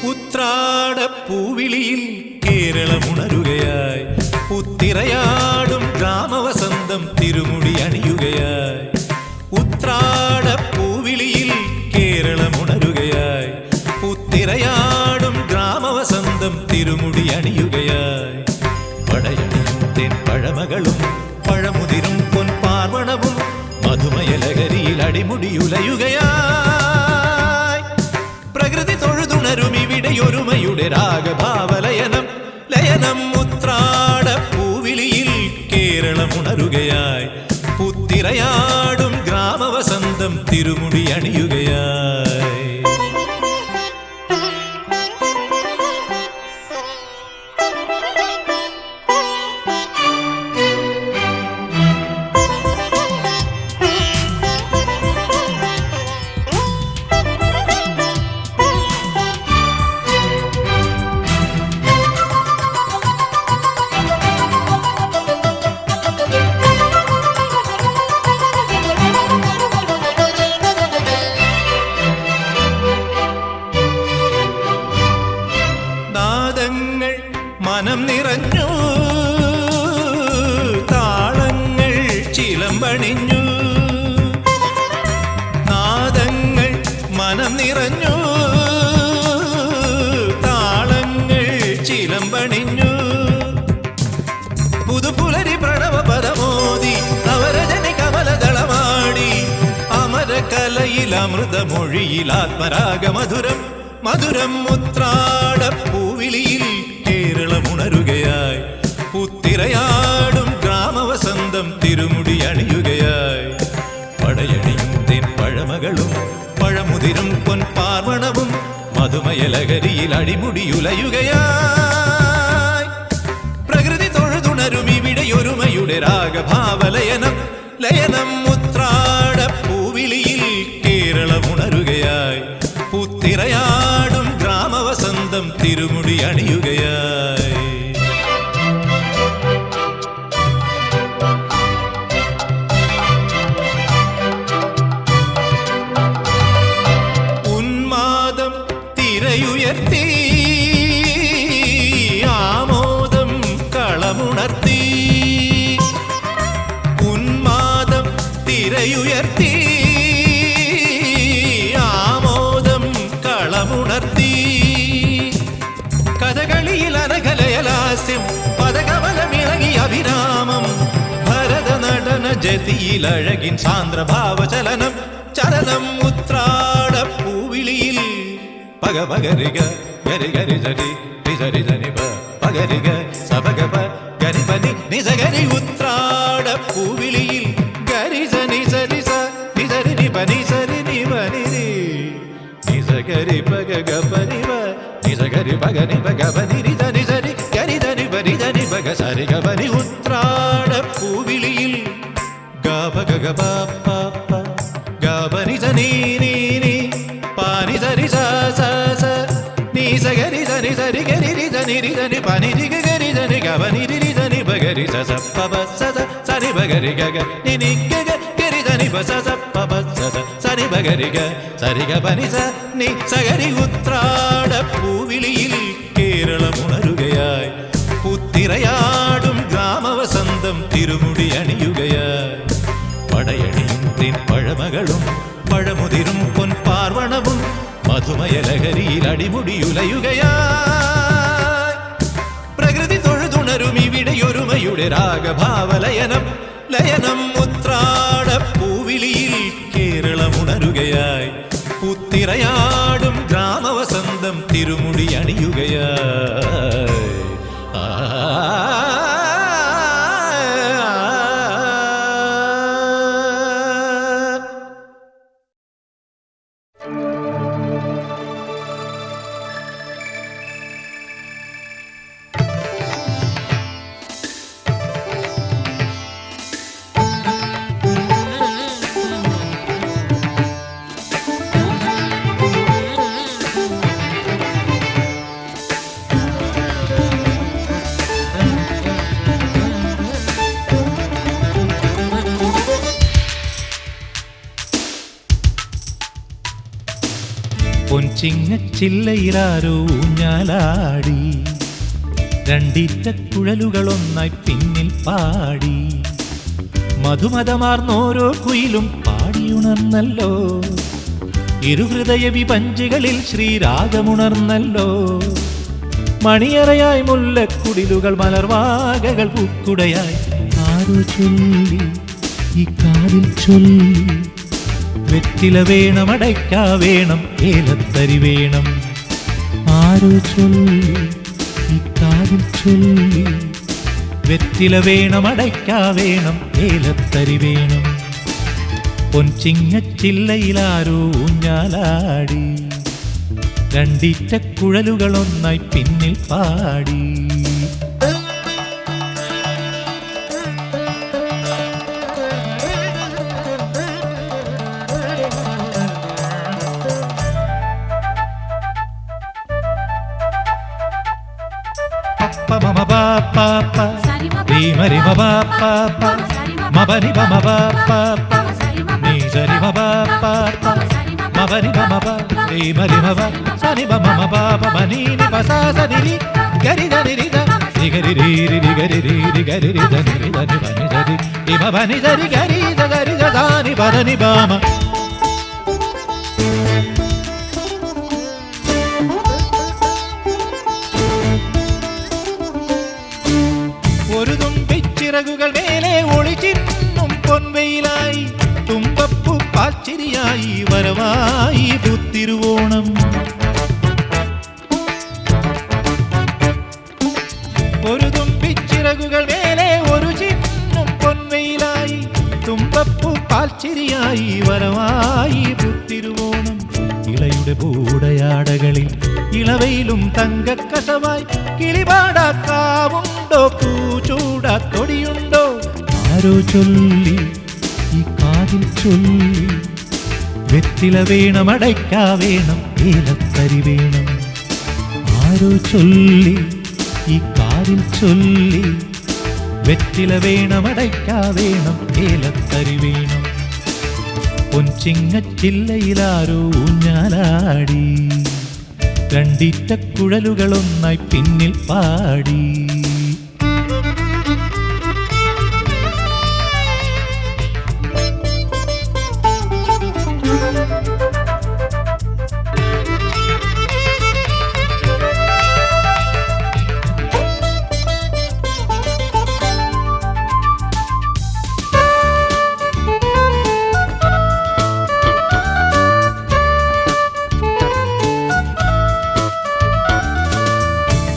ഉത്രാടപ്പൂവിളിയിൽ കേരളമുണരുകയായി, പുത്തിരയാടും ഗ്രാമവസന്തം തിരുമുടി അണിയുകയായി. ഉത്രാടപ്പൂവിളിയിൽ കേരളമുണരുകയായി, പുത്തിരയാടും ഗ്രാമവസന്തം തിരുമുടി അണിയുകയായി. പടയണിയും then പഴമകളും പഴമുതിരും പൊൻപാർവണവും മധുമയലകരിയിൽ അടിമുടിയുലയുകയായി. പ്രകൃതി തൊഴുതുണരും ഇവിടെയൊരുമയുടെ രാഗഭാവലയനം ലയനം. ഉത്രാടപ്പൂവിളിയിൽ കേരളമുണരുകയായി, പുത്തിരയാടും ഗ്രാമവസന്തം തിരുമുടി അണിയുകയായി. മനം നിറഞ്ഞു, താളങ്ങൾ ചിലമ്പണിഞ്ഞു. നാദങ്ങൾ മനം നിറഞ്ഞു, താളങ്ങൾ ചിലമ്പണിഞ്ഞു. പുതുപുലരി പ്രണവ പദമോദി നവരജനി കമലദളമാടി. അമരകലയിൽ അമൃതമൊഴിയിൽ ആത്മരാഗമധുരം മധുരം. ഉത്രാടപ്പൂവിളിയിൽ കേരളമുണരുകയായി, പുത്തിരയാടും ഗ്രാമവസന്തം തിരുമുടി അണിയുകയായി. പടയണിയും തെൻ പഴമകളും പഴമുതിരും പൊൻപാർവണവും മധുമയലകരിയിൽ അടിമുടിയുലയുകയായി. പ്രകൃതി തൊഴുതുണരും ഇവിടെയൊരുമയുടെ രാഗഭാവലയനം ലയനം. ഉത്രാടപ്പൂവിളിയിൽ കേരളമുണരുകയായി, പുത്തിരയാടും ഗ്രാമവസന്തം തിരുമുടി അണിയുകയായി. ഉന്മാദം തിരയുയർത്തി, ആമോദം കളമുണർത്തി. ഉന്മാദം തിരയുയർത്തി, കഥകളിയിൽ അനകലയലാസ്യം പദകമലമിളകിയ അഭിരാമം. ഭരതനടന ജതിയിൽ അഴകിൻ സാന്ദ്രഭാവചലനം ചലനം. ഉത്രാടപ്പൂവിളിയിൽ പഗപഗരിക ഗരി ഗരി ജരി നിസരി ജനിപ പഗരിക സപഗപ ഗരിപനി നിസഗരി. ഉത്രാടപ്പൂവിളിയിൽ ഗരി സനി സരി സ നിസരി നിപ നിസരി നിപ നിരി നിസഗരി പഗപനിവ നിസഗരി പഗനി പഗപനി നിസരി സരി ഗരി ധനി പരി ധനി പഗ സരി ഗപനി. ഉത്രാടപ്പൂവിളിയിൽ ഗപ ഗപ പ ഗപനി സനി നീ നീ പാനി സരി സ സ സ നീ സഗരി ധനി സരി ഗരി രി ധനി രി ധനി പാനി രി ഗരി ധനി ഗപനി രി ധനി പഗരി സ സ പ പ സ സ സനി പഗരി ഗഗ നി നി ഗഗ ഗരി ധനി പ സ സ പ പ സ സ സനി പഗരി ഗ സരി ഗപനി സ നി സഗരി. ഉത്രാടപ്പൂവിളിയിൽ കേരളമുണരുകയായി, പുത്തിരയാടും ഗ്രാമവസന്തം തിരുമുടി അണിയുകയായി. പടയണിയും തെൻ പഴമകളും പഴമുതിരും പൊൻപാർവണവും മധുമയലകരിയിൽ അടിമുടിയുലയുകയായി. പ്രകൃതി തൊഴുതുണരും ഇവിടെയൊരുമയുടെ രാഗഭാവലയനം ലയനം. ഉത്രാടപ്പൂവിളിയിൽ കേരളമുണരുകയായി, പുത്തിരയാടും ഗ്രാമവസന്തം തിരുമുടി അണിയുകയായി. പൊൻചിങ്ങച്ചില്ലയിലാരോ ഊഞ്ഞാലാടി, രണ്ടിറ്റ കുഴലുകളൊന്നായി പിന്നിൽ പാടി, മധുമതമാർന്നോരോ കുയിലും പാടിയുണർന്നല്ലോ, ഇരുഹൃദയ വിപഞ്ചികളിൽ ശ്രീരാഗമുണർന്നല്ലോ. മണിയറയായി മുല്ലക്കുടിലുകൾ മലർവാകകൾ പൂക്കുടയായി, ആരോ ചൊല്ലി ഈ കാതിൽ ചൊല്ലി, വെറ്റില വേണം അടയ്ക്ക വേണം ഏലത്തരി വേണം. ആരോ ചൊല്ലി ഈ കാതിൽ ചൊല്ലി, വെറ്റില വേണം അടയ്ക്ക വേണം ഏലത്തരി വേണം. പൊൻചിങ്ങച്ചില്ലയിലാരോ ഊഞ്ഞാലാടി, രണ്ടിറ്റ കുഴലുകളൊന്നായി പിന്നിൽ പാടി. മമ പാപ്പ മരി മ പാപ്പ മബനി മമ പാപ്പ നീ സരി മ പാപ്പ മബനി മമ പാപ്പ മരി മ സനി മമ പാപ്പ മനി നി പസാ സനി രി ഗരി ധനി രി ധ രി ഗരി രി രി ഗരി രി രി ഗരി രി ധനി രി ധനി ബനി സരി ഇമ ബനി സരി ഗരി ധ ഗരി ധ ധാനി ബദനി ബാമ. ഒരു തുമ്പിച്ചിറകുകൾ മേലെ ഒളിച്ചിന്നും പൊൻവെയിലായി, തുമ്പപ്പൂ പാൽച്ചിരിയായി വരവായി പുത്തിരുവോണം. ഒരു തുമ്പിച്ചിറകുകൾ മേലെ ഒരു ചിന്നും പൊൻവെയിലായി, തുമ്പപ്പൂ പാൽച്ചിരിയായി വരവായി പുത്തിരുവോണം. ഇളയുടെ പൂടയാടകളിൽ ഇളവയിലും തങ്കക്കസവായി, കിളിപാടാക്കാവുണ്ടോ പൂച്ചൂടാത്തൊടിയുണ്ടോ. ആരോ ചൊല്ലി ഈ കാതിൽ ചൊല്ലി, വെറ്റില വേണം അടയ്ക്ക വേണം ഏലത്തരി വേണം. ആരോ ചൊല്ലി ഈ കാതിൽ ചൊല്ലി, വെറ്റില വേണം അടയ്ക്ക വേണം ഏലത്തരി വേണം. പൊൻചിങ്ങച്ചില്ലയിലാരോ ഊഞ്ഞാലാടി, രണ്ടിറ്റ കുഴലുകളൊന്നായി പിന്നിൽ പാടി.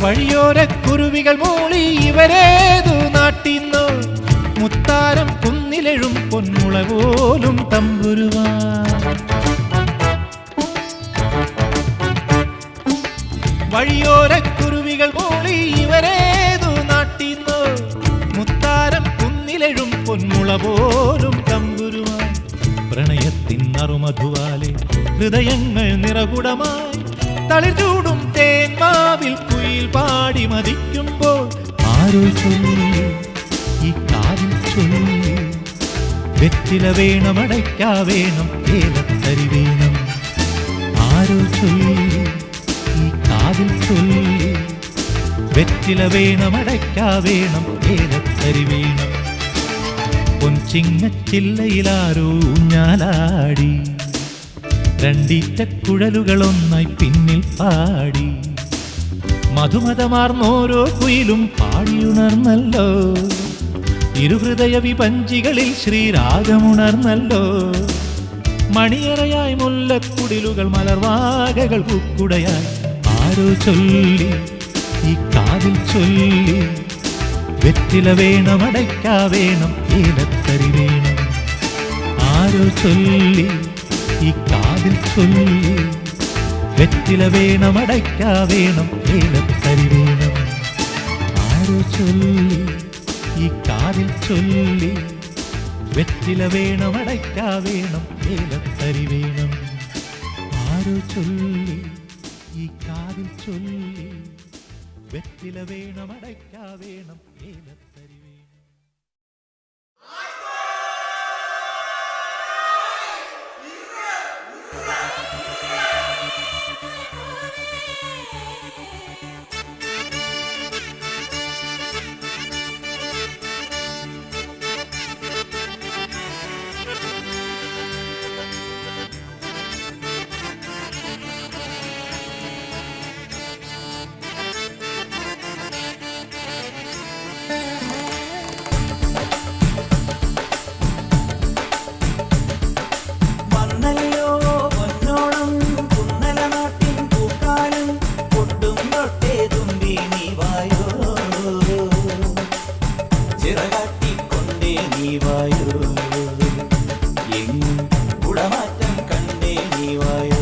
വഴിയോരക്കുരുവികൾ മൂളി ഇവരേതു നാട്ടിന്നോ, മുത്താരം കുന്നിലെഴും പൊന്മുള പോലും തമ്പുരുവാ. വഴിയോരക്കുരുവികൾ മൂളി ഇവരേതു നാട്ടിന്നോ, മുത്താരം കുന്നിലെഴും പൊന്മുള പോലും തമ്പുരുവാ. പ്രണയത്തിൻ നറുമധുവാലെ ഹൃദയങ്ങൾ നിറകുടമായി, തളിർചൂടും തേന്മാവിൽ കുയിൽ പാടി മതിക്കുമ്പോൾ. ആരോ ചൊല്ലി ഈ കാതിൽ ചൊല്ലി, വെറ്റില വേണം അടയ്ക്ക വേണം ഏലത്തരി വേണം. ആരോ ചൊല്ലി ഈ കാതിൽ ചൊല്ലി, വെറ്റില വേണം അടയ്ക്ക വേണം ഏലത്തരി വേണം. പൊൻചിങ്ങച്ചില്ലയിലാരോ ഊഞ്ഞാലാടി, രണ്ടിറ്റ കുഴലുകളൊന്നായി പിന്നിൽ പാടി, മധുമതമാർന്നോരോ കുയിലും പാടിയുണർന്നല്ലോ, ഇരുഹൃദയ വിപഞ്ചികളിൽ ശ്രീരാഗമുണർന്നല്ലോ. മണിയറയായി മുല്ലക്കുടിലുകൾ മലർവാകകൾ പൂക്കുടയായി, ആരോ ചൊല്ലി ഈ കാതിൽ ചൊല്ലി, വെറ്റില വേണം അടയ്ക്ക വേണം ഏലത്തരി വേണം. ആരോ ചൊല്ലി ഈ കാതിൽ ചൊല്ലി, വെറ്റില വേണം അടയ്ക്ക വേണം ഏലത്തരി വേണം. ആരോ ചൊല്ലി ഈ കാതിൽ ചൊല്ലി, വെറ്റില വേണം അടയ്ക്ക വേണം ഏലത്തരി വേണം. ആരോ ചൊല്ലി ഈ കാതിൽ ചൊല്ലി, വെറ്റില വേണം അടയ്ക്ക വേണം ഏലത്തരി വേണം. നീ വായോ, എങ്ങും കുടമാറ്റം കണ്ടേ നീ വായോ.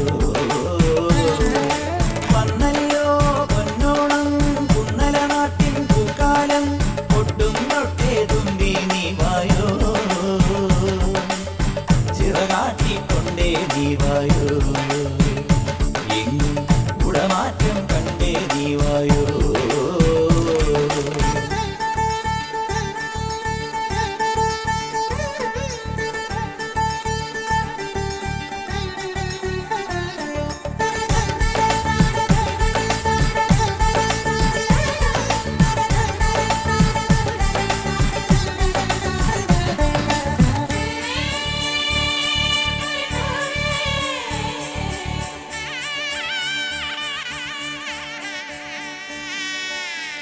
വന്നല്ലോ പൊന്നോണം കുന്നല നാട്ടിൻ പൂക്കാലം, ഒട്ടും തൊട്ടേ തുമ്പി നീ വായോ, ചിറകാട്ടിക്കൊണ്ടേ നീ വായോ, എങ്ങും കുടമാറ്റം കണ്ടേ നീ വായോ.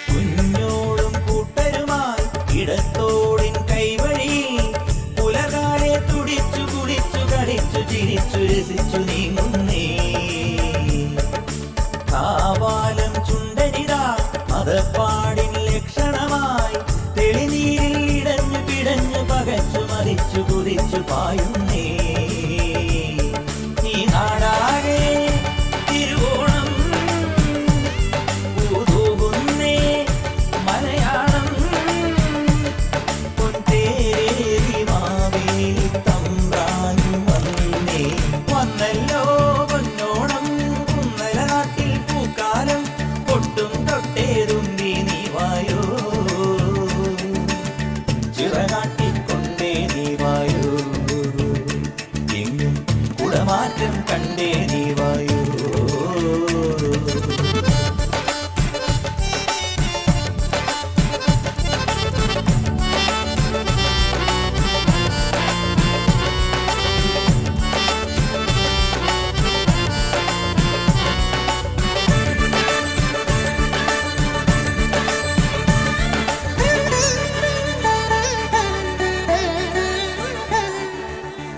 കുഞ്ഞോളും കൂട്ടരുമായി ഇടത്തോടിൻ കൈവഴിയിൽ പുലകാലെ തുടിച്ചു കുടിച്ചു കളിച്ചു ചിരിച്ചു രസിച്ചു നീങ്ങുന്നേ. കാവാലം ചുണ്ടനിതാ മതപ്പാടിൻ ലക്ഷണമായി തെളിനീരിൽ ഇടഞ്ഞു പിടഞ്ഞു പകച്ചു മരിച്ചു കുതിച്ചു പായുന്നേ. ഈ നാടാകെ തിരുവോണം പൂതൂകുന്നേ, മലയാളം പൊൻതേരി മാവേലി തമ്പ്രാനും വന്നേ. വന്നല്ലോ പൊന്നോണം കുന്നല നാട്ടിൽ പൂക്കാലം, ഒട്ടും തൊട്ടേ തുമ്പി നീ വായോ, ചിറകാട്ടിക്കൊണ്ടേ നീ വായോ, എങ്ങും കുടമാറ്റം കണ്ടേ നീ വായോ.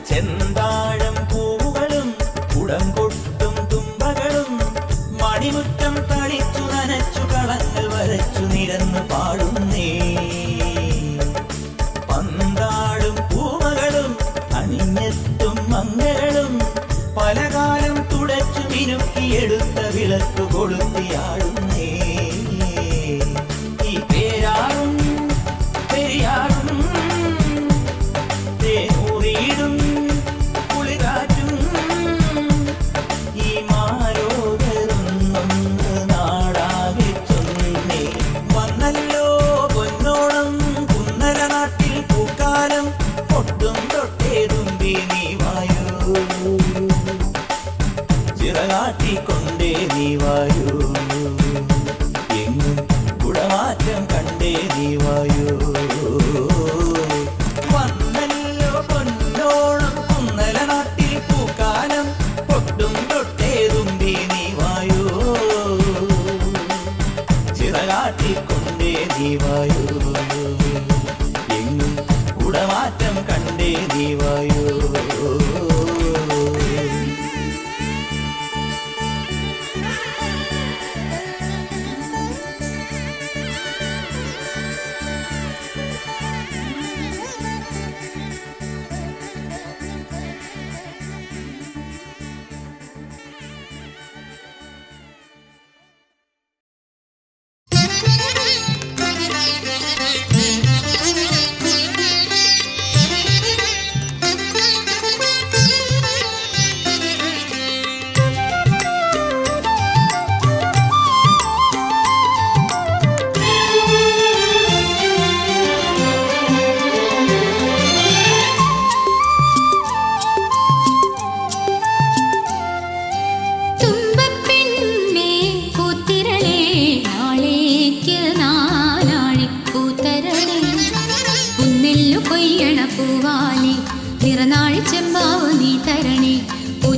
ചെന്താഴം പൂവുകളും കുടം കൊട്ടും തുമ്പകളും മണിമുറ്റം തളിച്ചു നനച്ചു കളങ്ങൾ വരച്ചു നിരന്നു പാടുന്നേ. പന്താടും പൂമകളും അണിഞ്ഞെത്തും മംഗളും പലകാലം തുടച്ചു മിനുക്കിയെടുത്ത വിളക്ക് കൊളുത്തിയാടുന്നേ. ഈ പേരാറും പെരിയാറും തേനൂറിയിടും കുളിരാറ്റും ഈ മാലോകരൊന്നൊന്ന് നാടാകെ ചൊന്നേ. വന്നല്ലോ പൊന്നോണം കുന്നല നാട്ടിൽ പൂക്കാലം, ഒട്ടും തൊട്ടേ തുമ്പി നീ വായോ, ചിറകാട്ടിക്കൊണ്ടേ നീ വായോ, എങ്ങും കുടമാറ്റം കണ്ടേ നീ വായോ. വന്നല്ലോ പൊന്നോണം കുന്നല നാട്ടിൽ പൂക്കാലം, ഒട്ടും തൊട്ടേ തുമ്പി നീ വായോ, ചിറകാട്ടിക്കൊണ്ടേ നീ വായോ, എങ്ങും കുടമാറ്റം കണ്ടേ നീ വായോ.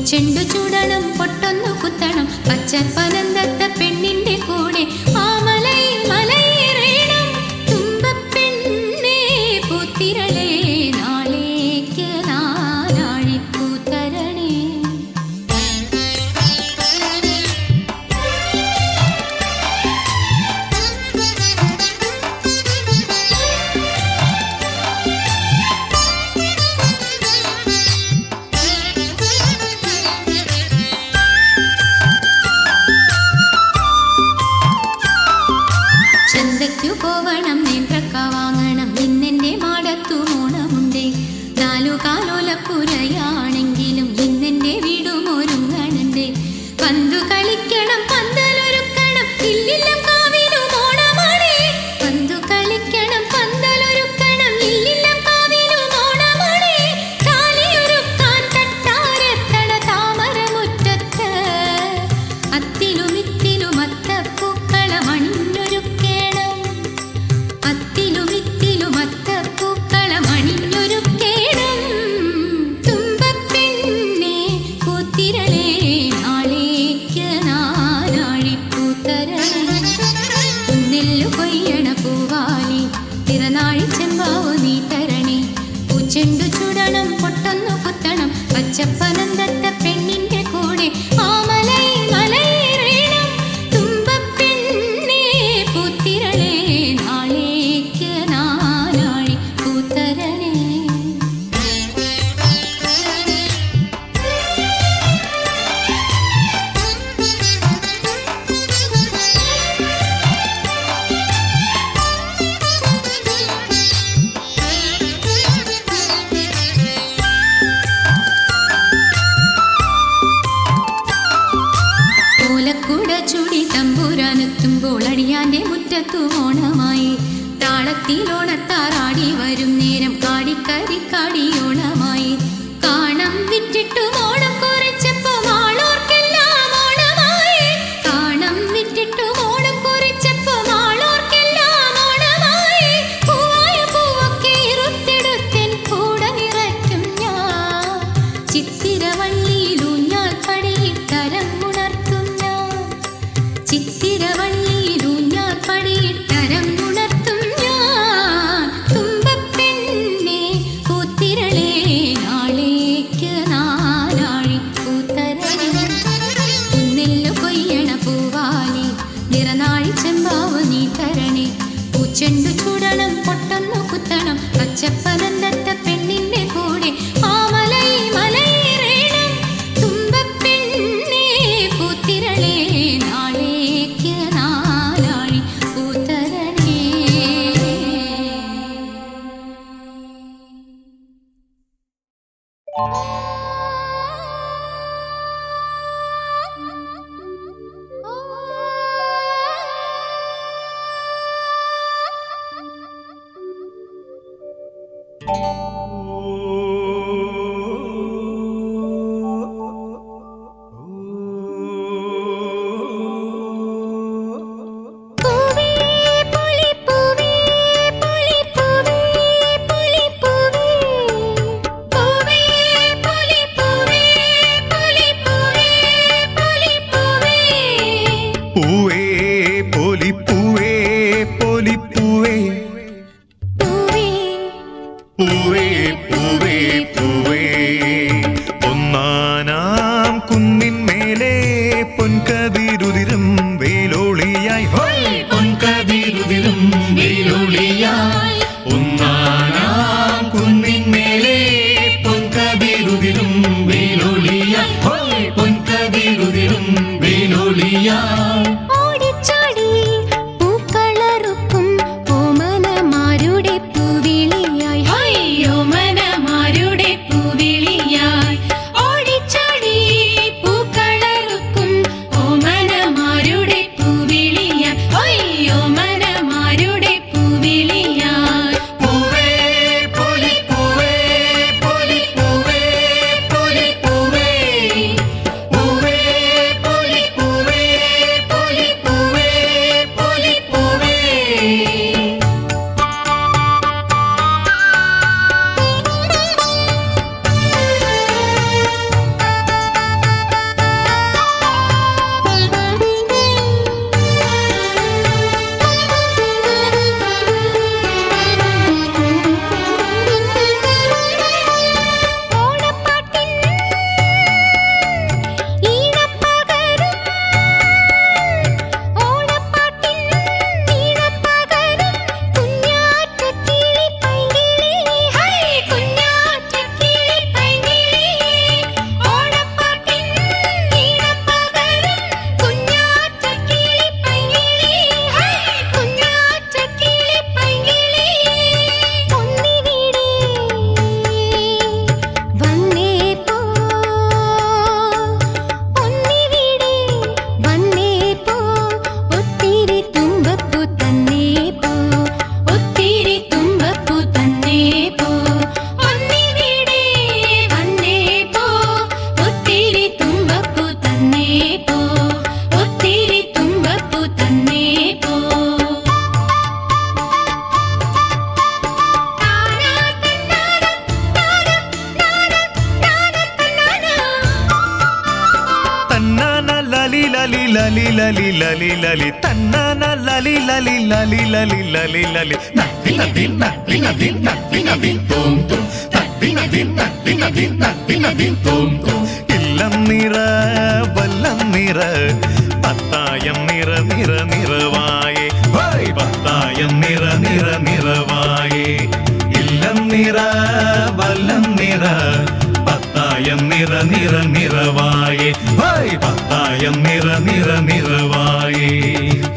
ചെണ്ടു ചൂടണം പൊട്ടൊന്നു കുത്തണം പച്ചപ്പനന്തത്ത പെണ്ണിന്റെ കൂടെ ആ മലയിൽ മലയേറണം തുമ്പപ്പെണ്ണേ പൂത്തിരളേ നാളേക്ക് നാലാഴിപ്പൂ തരണേ. പൂച്ചെണ്ടു ചുടണം പൊട്ടൊന്നു കുത്തണം പച്ചപ്പനന്തത്ത പെണ്ണിന്റെ കൂടെ ആമലയിൽ മലയേറണം തുമ്പപ്പെണ്ണേ പൂത്തിരളേ നാളേക്ക് നാനാഴി പൂത്തരണേ. ഓലക്കുട ചുടി തമ്പുരാനെത്തുമ്പോൾ അടിയാന്റെ മുറ്റത്തു ഓണമായി താളത്തിലോണത്താറാടി വരും നേരം കാടിക്കരി കാടിയോണമായി കാണം വിറ്റിട്ടു ഓണം കുറിച്ചപ്പോ മാളോർക്കെല്ലാം ഓണമായി കാണം വിറ്റിട്ടു ഓണം കുറിച്ചപ്പോ മാളോർക്കെല്ലാം ഓണമായി പൂവായ പൂവൊക്കെ ഇരുത്തെടുത്തൻ കൂടെ നിറയ്ക്കും ഞാൻ ചിത്തിരവള്ളിയിലൂഞ്ഞാൽ പടിയിട്ടരങ്ങുണർത്തും ഞാൻ ചിത്തിരവള്ളിയിലൂഞ്ഞാൽ പടിയിട്ടരങ്ങുണർത്തും ഞാൻ തുമ്പപ്പെണ്ണേ പൂത്തിരളേ നാളേക്ക് നാനാഴി പൂത്തരണേ. കുന്നെല്ലു കൊയ്യണ പൂവാലി നിറനാഴി ചെമ്പാവ് നീ തരണേ. പൂച്ചെണ്ടു ചുടണം പൊട്ടൊന്നു കുത്തണം പച്ചപ്പനന്തത്ത പെണ്ണിന്റെ കൂടെ ആമലയിൽ മലയേറണം തുമ്പപ്പെണ്ണേ പൂത്തിരളേ നാളേക്ക് നാനാഴി പൂത്തരണേ. പൂവേ പൊലിപ്പൂവേ പൊലിപ്പൂവേ പൊലിപ്പൂവേ പൂവേ പൊലിപ്പൂവേ പൊലിപ്പൂവേ പൊലിപ്പൂവേ പൂവേ പൊലിപ്പൂവേ പൊലിപ്പൂവേ പൂവേ പൂവേ പൂവേ പൂവേ ഒന്നാനാം കുന്നിന്മേലെ പൊൻകതിരുതിരും വേലോളിയായി ഹോയ് പൊൻകതിരുതിരും വേലോളിയായി ഒന്നാനാം കുന്നിന്മേലെ പൊൻകതിരുതിരും വേലോളിയായി ഹോയ് പൊൻകതിരുതിരും വേലോളിയായി ഓടിച്ചാടി പൂക്കളറുക്കും ഓമനമാരുടെ പൂവിളിയായി ഹൈ ഓമനമാരുടെ പൂവിളിയായി ഓടിച്ചാടി പൂക്കളറുക്കും ഓമനമാരുടെ പൂവിളിയായി ഹൈ ഓമനമാരുടെ പൂവിളിയായി പൂവേ പൊലിപ്പൂവേ പൊലിപ്പൂവേ പൊലിപ്പൂവേ പൂവേ പൊലിപ്പൂവേ പൊലിപ്പൂവേ പൊലിപ്പൂവേ. ഓണപ്പാട്ടിൻ ഈണപ്പകരും ഓണപ്പാട്ടിൻ ഈണപ്പകരും കുഞ്ഞാറ്റക്കിളി പൈങ്കിളി ഹൈ കുഞ്ഞാറ്റക്കിളി പൈങ്കിളി ഓണപ്പാട്ടിൻ ഈണപ്പകരും കുഞ്ഞാറ്റക്കിളി പൈങ്കിളി ഹൈ കുഞ്ഞാറ്റക്കിളി പൈങ്കിളി ഒന്നിവിടെ വന്നേ പോ ഒന്നിവിടെ വന്നേ പോ ഒത്തിരി തുമ്പപ്പൂ തന്നേ പോ ഒത്തിരി തുമ്പപ്പൂ തന്നേ പോ ഒന്നിവിടെ വന്നേ പോ ഒത്തിരി തുമ്പപ്പൂ തന്നേ പോ ഒത്തിരി തുമ്പപ്പൂ തന്നേ പോ. താനാ തന്നാനാ താനാ താനാ തന്നാനാ തന്നാന ലലി ലലി ലലി ലലി ലലി ലലി തന്നാന ലലി ലലി ലലി ലലി ലലി ലലി നദി നദി നദി നദി നദി നദി തും തും ഇല്ലം നിറ വല്ലം നിറ പത്തായം നിറ നിറ നിറവായേ പത്തായം നിറ നിറ നിറവായേ ഇല്ലം നിറ വല്ലം നിറ പത്തായം നിറ നിറ നിറവായേ പത്തായം നിറ നിറ നിറവായേ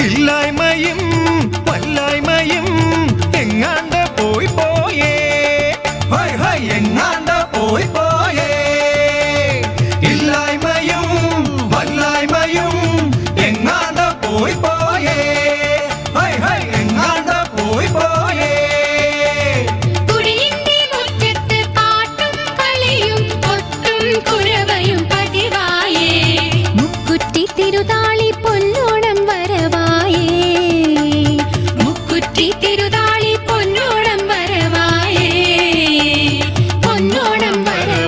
ഇല്ലായ്മയും വല്ലായ്മയും എങ്ങാണ്ട് പോയി പോയേ എങ്ങാണ്ട് പോയി പോയേ ഇല്ലായ്മയും വല്ലായ്മയും എങ്ങാണ്ട് പോയി പോയേ എങ്ങാണ്ട് പോയി പോയേ കുടിലിന്റെ മുറ്റത്ത് പാട്ടും കളിയും കൊട്ടും കുരവയും പതിവായേ മുക്കുറ്റി തിരുതാളി പൊന്നോണം വരവായേ മുക്കുറ്റി തിരുതാളി പൊന്നോണം വരവായേ പൊന്നോണം വരവായേ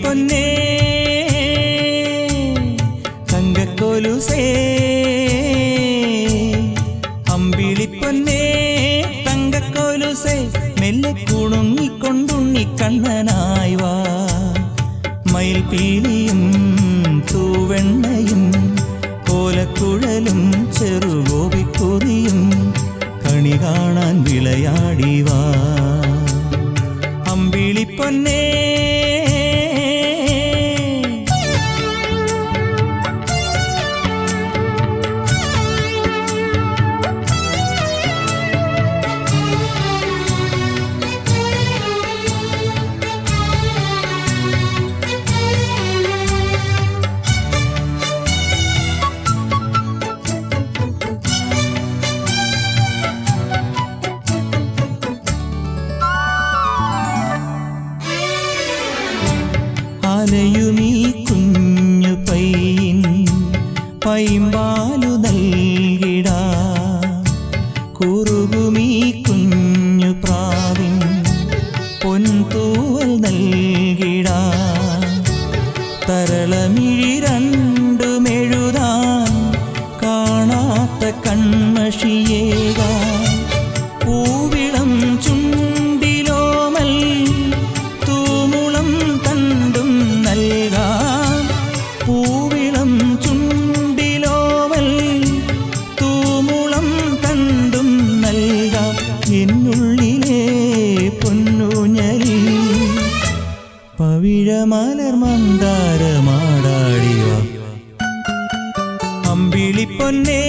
അമ്പിളിപ്പൊന്നേ തങ്കക്കൊലുസേ അമ്പിളിപ്പൊന്നേ തങ്കക്കൊലുസേ മെല്ലെ കുണുങ്ങിക്കൊണ്ടുണ്ണി കണ്ണനായി വാ മയിൽപീലിയും തൂവെണ്ണയും കോലക്കുഴലും ചെറുഗോപിക്കുറിയും കണി കാണാൻ വിളയാടി വാ അമ്പിളിപ്പൊന്നേ അലയുമീ കുഞ്ഞു പൈൻ പൈമ്പാലു നൽകിടാ കുറുകുമീ കുഞ്ഞു പ്രാവിൻ പൊൻതൂവൽ നൽകിടാ തരളമിഴി രണ്ടുമെഴുതാൻ കാണാത്ത കൺമഷിയേകാ പൂവിളം ചുണ്ടിലോമൽ തൂമുളം തണ്ടും നൽകാം പൂവിളം ചുണ്ടിലോമൽ തൂമുളം തണ്ടും നൽകാം എന്നുള്ളിലെ പൊന്നൂഞ്ഞലിൽ പവിഴമലർ മന്ദാരമാടാടിവ അമ്പിളിപ്പൊന്നേ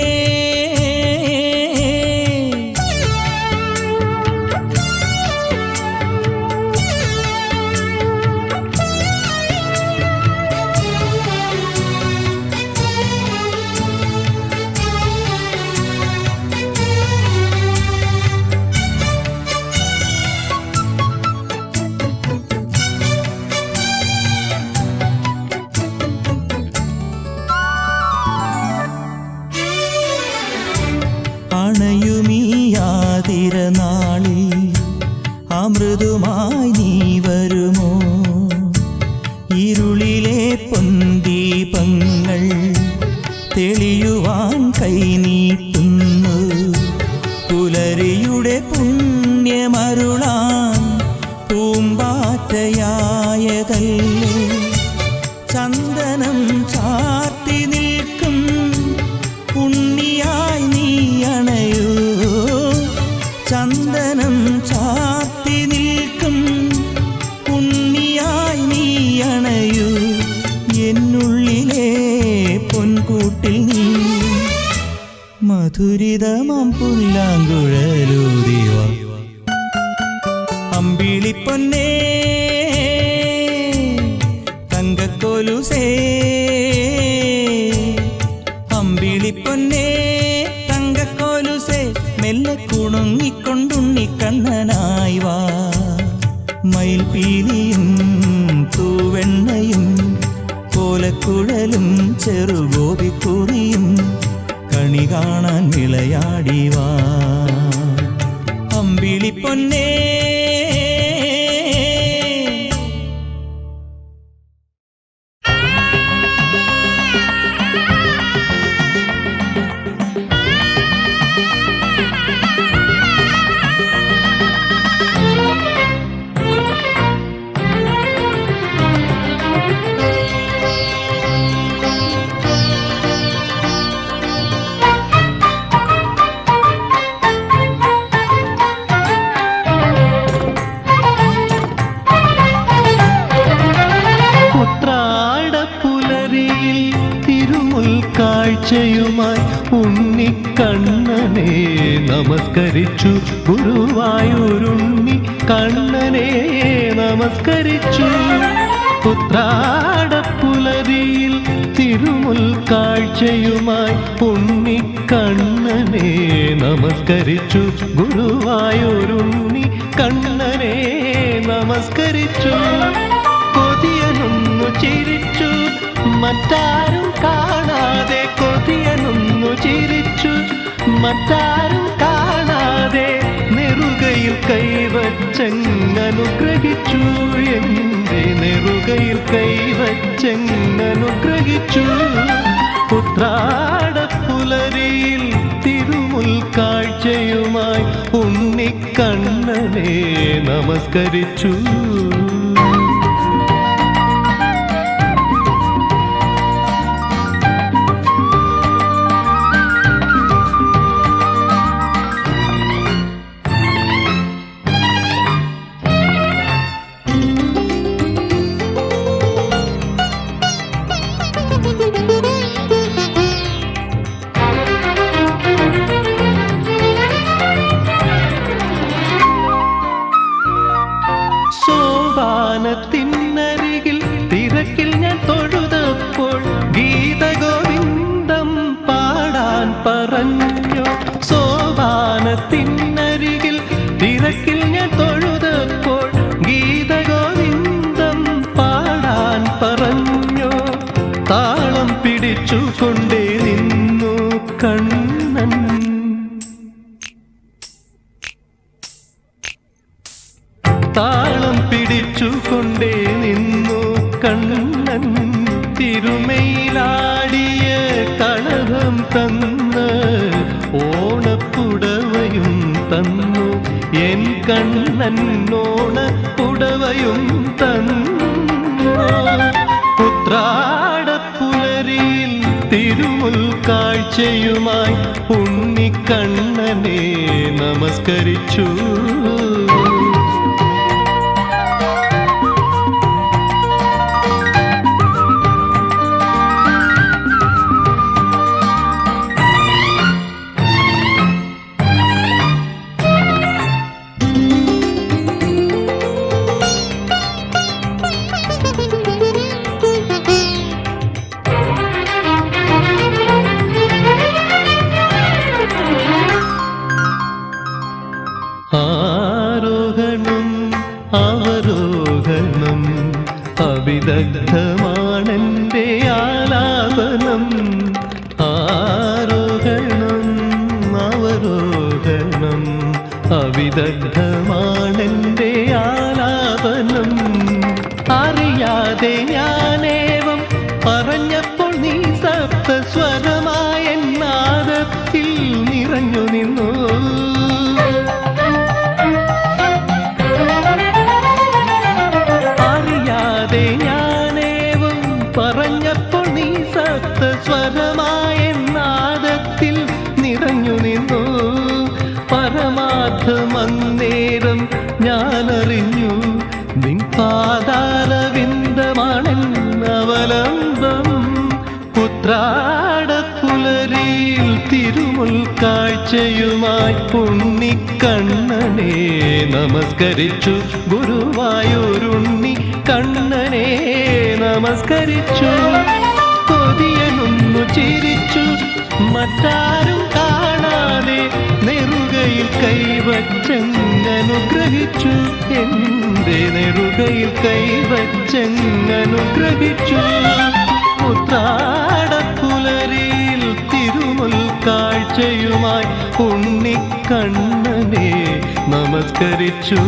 അണയുമീയാതിരനാളിൽ അമൃതുമായി നീ വരുമോ ഇരുളിലെ പൊന്തീപങ്ങൾ തെളിയുവാൻ കൈനീട്ടുന്നു പുലരിയുടെ പുണ്യമരുളാൻ പൂമ്പാറ്റയായതല്ലേ ചന്ദനം ചാർത്തി നിൽക്കും ഉണ്ണിയായി നീ അണയൂ ചന്ദനം ചാർത്തി നിൽക്കും ഉണ്ണിയായി നീ അണയൂ എന്നുള്ളിലെ പൊൻകൂട്ടിൽ നീ മധുരിതമാം പുല്ലാങ്കുഴലൂതിവ അമ്പിളിപ്പൊന്നേ തങ്കക്കൊലുസേ അമ്പിളിപ്പൊന്നേ തങ്കക്കൊലുസേ മെല്ലെ കുണുങ്ങിക്കൊണ്ടുണ്ണി കണ്ണനായി വാ മയിൽപീലിയും തൂവെണ്ണയും കോലക്കുഴലും ചെറുഗോപിക്കുറിയും കണി കാണാൻ വിളയാടി വാ അമ്പിളിപ്പൊന്നേ കാഴ്ചയുമായി ഉണ്ണിക്കണ്ണനെ നമസ്കരിച്ചു ഗുരുവായൂരുണ്ണി കണ്ണനെ നമസ്കരിച്ചു ഉത്രാടപ്പുലരിയിൽ തിരുമുൽ കാഴ്ചയുമായി ഉണ്ണിക്കണ്ണനെ നമസ്കരിച്ചു ഗുരുവായൂരുണ്ണി കണ്ണനെ നമസ്കരിച്ചു കൊതിയനൊന്നു ചിരിച്ചു മറ്റാരും കാണാതെ കൊതിയനൊന്നു ചിരിച്ചു മറ്റാരും കാണാതെ നെറുകയിൽ കൈവച്ചങ്ങനുഗ്രഹിച്ചു എന്റെ നെറുകയിൽ കൈവച്ചെങ്ങനുഗ്രഹിച്ചു. ഉത്രാടപ്പുലരിയിൽ തിരുമുൽ കാഴ്ചയുമായി ഉണ്ണിക്കണ്ണനെ നമസ്കരിച്ചു. സോപാനത്തിനരികിൽ തിരക്കിൽ ഞാൻ തൊഴുതപ്പോൾ ഗീതഗോവിന്ദം പാടാൻ പറഞ്ഞു. സോപാനത്തിനരികിൽ തിരക്കിൽ ഞാൻ തൊഴുതപ്പോൾ ഗീതഗോവിന്ദം പാടാൻ പറഞ്ഞു. താളം പിടിച്ചുകൊണ്ടേ നിന്നു കണ്ണൻ. താളം പിടിച്ചുകൊണ്ടേ നിന്നു കണ്ണൻ. തിരുമയിലാടിയ കളഭം തന്ന് ഓണപ്പുടവയും തന്നു. എൻ കണ്ണൻ ഓണപ്പുടവയും തന്നു. ഉത്രാടപ്പുലരിയിൽ തിരുമുൽ കാഴ്ചയുമായി ഉണ്ണിക്കണ്ണനെ നമസ്കരിച്ചു. ആരോഹണം അവരോഹണം അവിദഗ്ധമാണെൻ്റെ ആലാപനം. ആരോഹണം അവരോഹണം അവിദഗ്ധമാണെൻ്റെ ആലാപനം. അറിയാതെ ഞാനേവം പറഞ്ഞപ്പോൾ നീ സപ്തസ്വരമായ നാദത്തിൽ നിറഞ്ഞു നിന്നു. അറിയാതെ ഞാനേവം പറഞ്ഞപ്പോൾ നീ സപ്തസ്വരമായ നാദത്തിൽ നിറഞ്ഞു നിന്നു. പരമാർത്ഥമന്നേരം ഞാനറിഞ്ഞു നിൻ പാതാരവിന്ദമാണെന്നവലംബം. ഉത്രാടപ്പുലരിയിൽ തിരുമുൽ കാഴ്ചയുമായി ഉണ്ണിക്കണ്ണനെ നമസ്കരിച്ചു. ഗുരുവായൂരുണ്ണി കണ്ണനെ നമസ്കരിച്ചു. കൊതിയനൊന്നു ചിരിച്ചു മറ്റാരും കാണാതെ നെറുകയിൽ കൈവച്ചെങ്ങനുഗ്രഹിച്ചു. എന്റെ നെറുകയിൽ കൈവച്ചെങ്ങനുഗ്രഹിച്ചു. ഉത്രാടപ്പുലരിയിൽ തിരുമുൽ കാഴ്ചയുമായി ഉണ്ണിക്കണ്ണനെ നമസ്കരിച്ചു.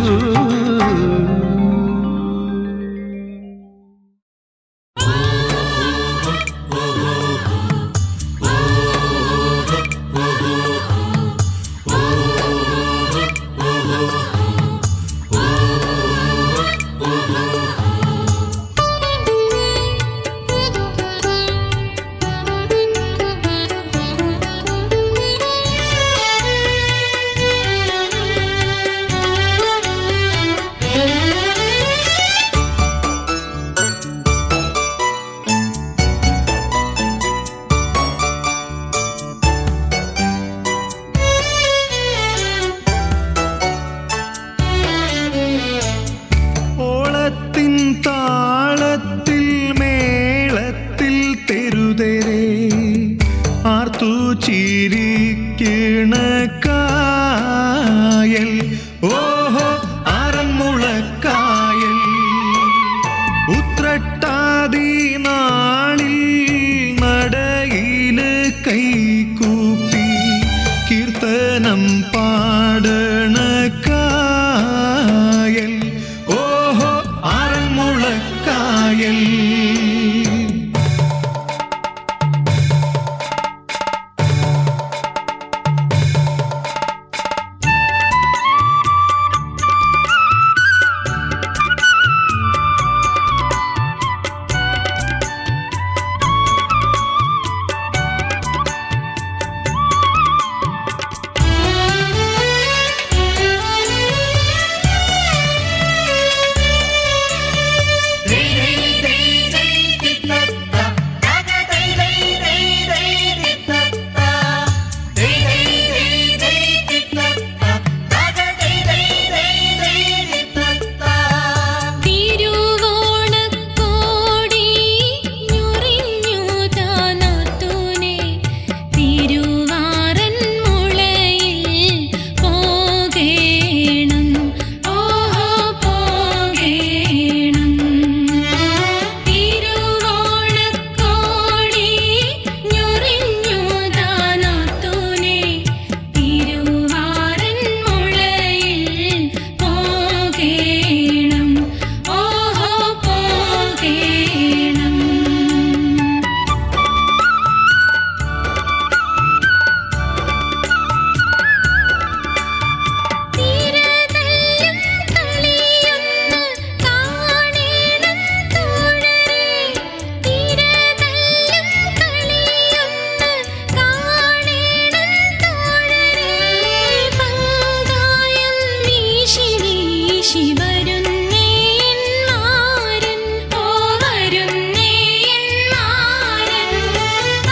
വീശി വരുന്നേ എൻ മാരൻ. ഓ വരുന്നേ എൻ മാരൻ.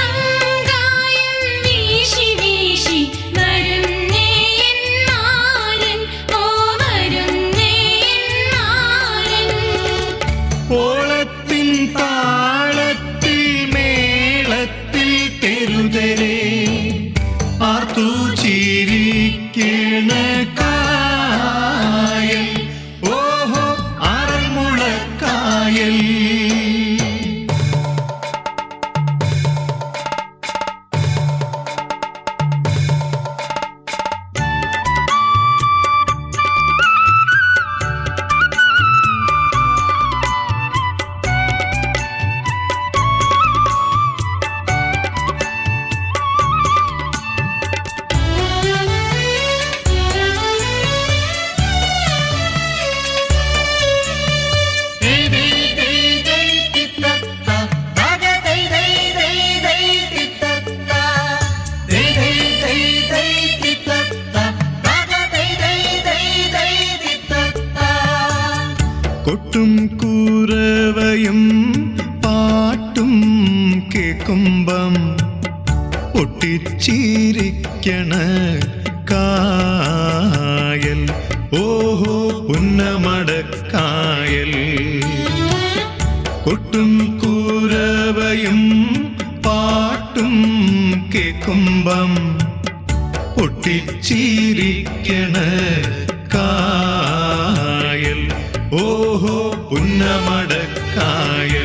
അങ്കായം വീശി വീശി വരുന്നേ എൻ മാരൻ. ഓ വരുന്നേ എൻ മാരൻ. ഓളത്തിൻ താളത്തിൽ മേളത്തിൽ തെരുതരെ ആർത്തു ചിരിക്കണ കായൽ. ഓഹോ ആറന്മുളക്കായൽ. കൊട്ടും കൂരവയും പാട്ടും കേക്കുമ്പം പൊട്ടിച്ചിരിക്കണ കായൽ. ഓഹോ പുന്നമടക്കായൽ. കൊട്ടും കൂരവയും പാട്ടും കേക്കുമ്പം പൊട്ടിച്ചിരിക്കണ കായൽ. ഓഹോ പുന്നമടക്കായൽ.